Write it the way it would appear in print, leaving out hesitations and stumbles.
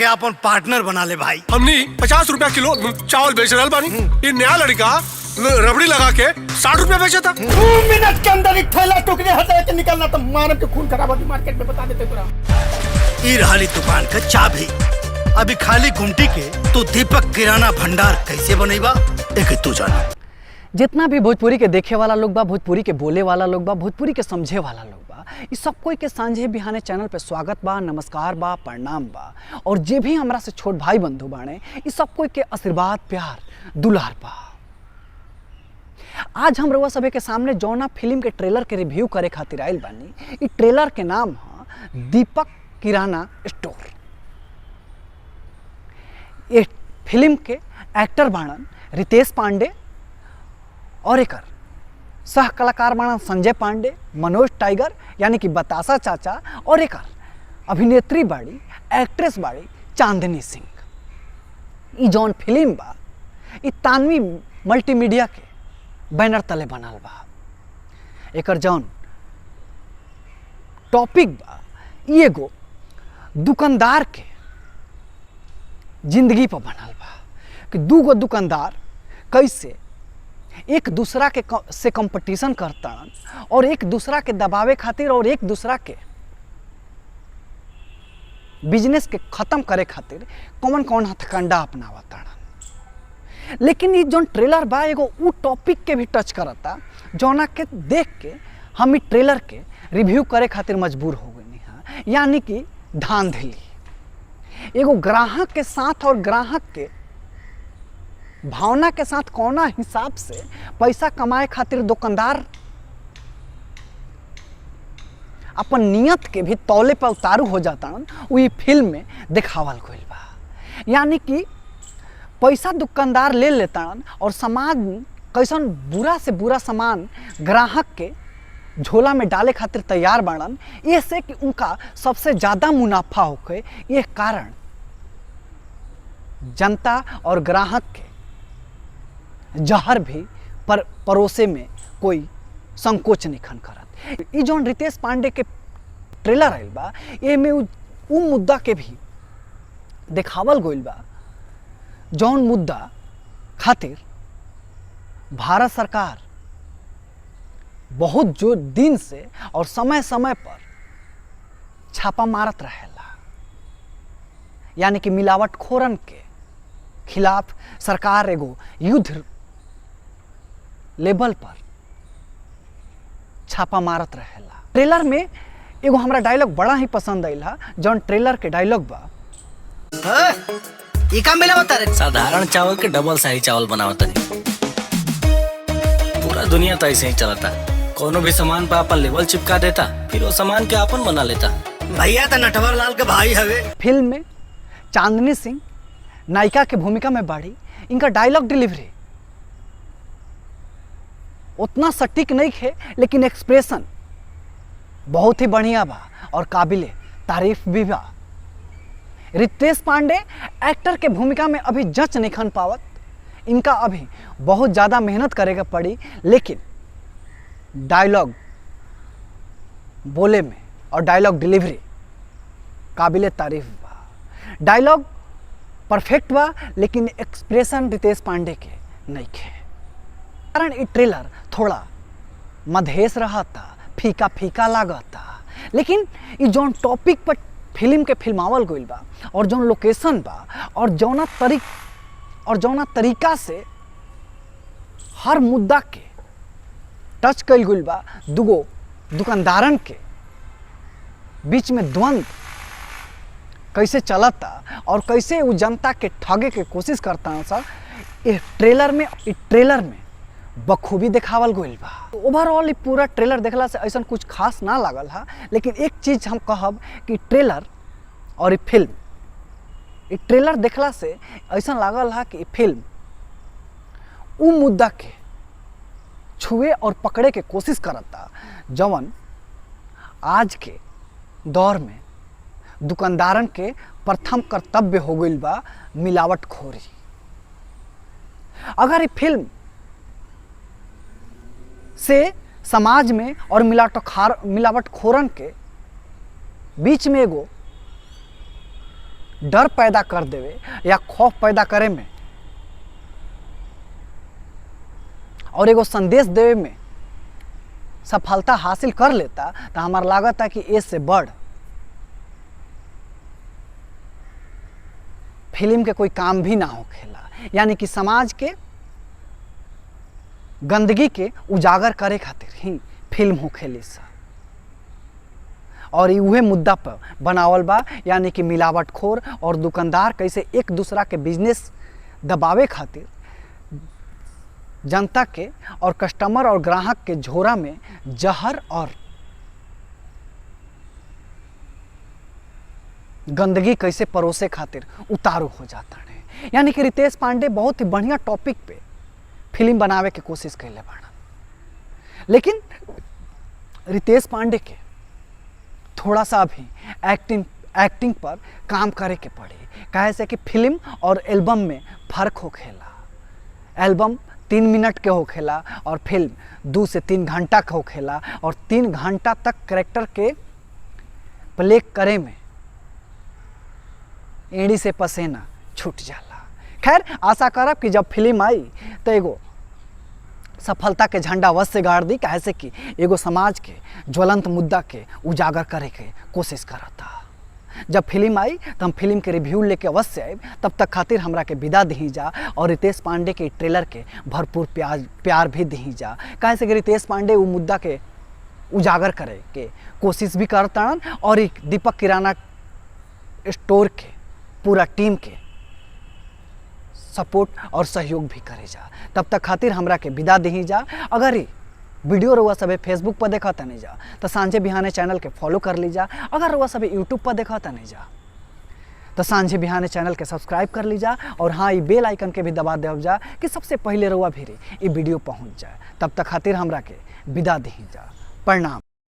के अपन पार्टनर बना ले भाई। हमनी 50 रुपया किलो चावल बेच रहा बानी, ये नया लड़का रबड़ी लगा के 60 रुपया बेचा था। 2 मिनट के अंदर एक थैला टुकड़े हटा के निकलना तो मानव के खून खराब होगी मार्केट में, बता देते पूरा। ई रहाली दुकान का चाबी। अभी खाली गुमटी के तो दीपक किराना भंडार कैसे बनेगा एक तू जाना। जितना भी भोजपुरी के देखे वाला लोग बा, भोजपुरी के बोले वाला लोग बा, भोजपुरी के समझे वाला लोग बा, इस सब कोई के सांझे बिहाने चैनल पे स्वागत बा, नमस्कार बा, प्रणाम बा। और जे भी हमरा से छोट भाई बंधु बाणे, इस सब कोई के आशीर्वाद, प्यार, दुलार बा। आज हम रउआ सभे के सामने जौना फिल्म के ट्रेलर के रिव्यू करे खातिर आइल बानी। इ ट्रेलर के नाम है दीपक किराना स्टोर। ये फिल्म के एक्टर बाणन रितेश पांडे और एक सह कलाकार बाणन संजय पांडे, मनोज टाइगर यानी कि बतासा चाचा, और एक अभिनेत्री बाड़ी, एक्ट्रेस बाड़ी चांदनी सिंह। ई जौन फिल्म बा ई तानवी मल्टीमीडिया के बैनर तले बनल बा। एकर जौन टॉपिक बा ई एगो दुकानदार के जिंदगी पर बनल बा कि दूगो दुकानदार कैसे एक दूसरा के से कंपटीशन करतान और एक दूसरा के दबावे खातिर और एक दूसरा के बिजनेस के खत्म करे खातिर कौन कौन हथकंडा अपनावतान। लेकिन ये जो ट्रेलर बा एगो उ टॉपिक के भी टच करता जौना के देख के हम ई ट्रेलर के रिव्यू करे खातिर मजबूर हो गई हैं, यानी कि धांधली। एगो ग्राहक के साथ और ग्राहक के भावना के साथ कौना हिसाब से पैसा कमाए खातिर दुकानदार अपन नियत के भी तौले पर उतारू हो जाता वही फिल्म में दिखावल गइल बा। यानी कि पैसा दुकानदार ले लेता और समाज कैसन बुरा से बुरा सामान ग्राहक के झोला में डाले खातिर तैयार बाड़न, ये से कि उनका सबसे ज़्यादा मुनाफा होके। ये कारण जनता और ग्राहक के जहर भी परोसे में कोई संकोच नहीं खन करत। ई जौन रितेश पांडे के ट्रेलर आइल बा ए में उ मुद्दा के भी दिखावल गइल बा जौन मुद्दा खातिर भारत सरकार बहुत जो दिन से और समय समय पर छापा मारत रहेला। यानी कि मिलावटखोरन के खिलाफ सरकार एगो युद्ध लेवल पर छापा मारत रहेला। ट्रेलर में एगो हमरा डायलॉग बड़ा ही पसंद आइल है, जौन ट्रेलर के डायलॉग बा। ये काम मिला बता रे। साधारण चावल के डबल शाही चावल बनावता है। पूरा दुनिया तो ऐसे ही चलता। कोनो भी सामान पे अपन लेवल चिपका देता, फिर वो सामान के अपन बना लेता। भैया तो नटवर लाल के भाई हवे। फिल्म में चांदनी सिंह नायिका के भूमिका में बाड़ी। इनका डायलॉग डिलीवरी उतना सटीक नहीं है, लेकिन एक्सप्रेशन बहुत ही बढ़िया बा और काबिले तारीफ भी बा। रितेश पांडे एक्टर के भूमिका में अभी जच नहीं खन पावत। इनका अभी बहुत ज़्यादा मेहनत करेगा पड़ी, लेकिन डायलॉग बोले में और डायलॉग डिलीवरी काबिले तारीफ बा। डायलॉग परफेक्ट बा, लेकिन एक्सप्रेशन रितेश पांडे के नहीं है। कारण ये ट्रेलर थोड़ा मधेश रहा था, फीका फीका लागता। लेकिन ये जौन टॉपिक पर फिल्म के फिल्मावल गइल बा और जौन लोकेशन बा और जौना तरीका से हर मुद्दा के टच कइल गइल बा, दुगो दुकानदारन के बीच में द्वंद्व कैसे चलता और कैसे वो जनता के ठगे के कोशिश करता है सर, ये ट्रेलर में बखूबी दिखावल गइल बा। ओवरऑल पूरा ट्रेलर देखला से ऐसा कुछ खास ना लागल है, लेकिन एक चीज़ हम कहब कि ट्रेलर और ये फिल्म, ये ट्रेलर देखला से ऐसा लागल है कि फिल्म उ मुद्दा के छुए और पकड़े के कोशिश करता जवन आज के दौर में दुकानदारन के प्रथम कर्तव्य हो गइल बा, मिलावटखोरी। अगर ये फिल्म से समाज में और मिलावटखोरन के बीच में एगो डर पैदा कर देवे या खौफ पैदा करे में और एगो संदेश देवे में सफलता हासिल कर लेता तो हमारा लागत है कि इससे बढ़ फिल्म के कोई काम भी ना होखेला। यानी कि समाज के गंदगी के उजागर करे खातिर ही फिल्म होखेली सा और उहे मुद्दा पर बनावल बा। यानी कि मिलावटखोर और दुकानदार कैसे एक दूसरा के बिजनेस दबावे खातिर जनता के और कस्टमर और ग्राहक के झोरा में जहर और गंदगी कैसे परोसे खातिर उतारू हो जाता है। यानी कि रितेश पांडे बहुत ही बढ़िया टॉपिक पे फिल्म बनावे के कोशिश कैले बाड़ा, लेकिन रितेश पांडे के थोड़ा सा भी एक्टिंग पर काम करे के पड़ी। काहे से कि फिल्म और एल्बम में फर्क होखेला। एल्बम 3 मिनट के होखेला और फिल्म 2 से 3 घंटा के होखेला और 3 घंटा तक कैरेक्टर के प्ले करे में एड़ी से पसेना छूट जाला। खैर आशा करब कि जब फिल्म आई तो एगो सफलता के झंडा अवश्य से गाड़ दी। काहे से कि एगो समाज के ज्वलंत मुद्दा के उजागर करे के कोशिश करता। जब फिल्म आई तो हम फिल्म के रिव्यू लेके अवश्य आए। तब तक खातिर हमरा के विदा दी जा और रितेश पांडे के ट्रेलर के भरपूर प्यार भी दी जा। काहे से कि रितेश पांडे वो मुद्दा के उजागर करे के कोशिश भी करता और एक दीपक किराना स्टोर के पूरा टीम के सपोर्ट और सहयोग भी करे जा। तब तक खातिर हमरा के विदा दी जा। अगर ये वीडियो रउआ सब फेसबुक पर देखा नहीं जा तो सांझे बिहाने चैनल के फॉलो कर लीजा। अगर रउआ सब यूट्यूब पर देखा नहीं जा तो सांझे बिहाने चैनल के सब्सक्राइब कर लीजा और हाँ ये बेल आइकन के भी दबा देव जा कि सबसे पहले रउआ भी ये वीडियो पहुँच जाए। तब तक खातिर हमरा के विदा दी जा। प्रणाम।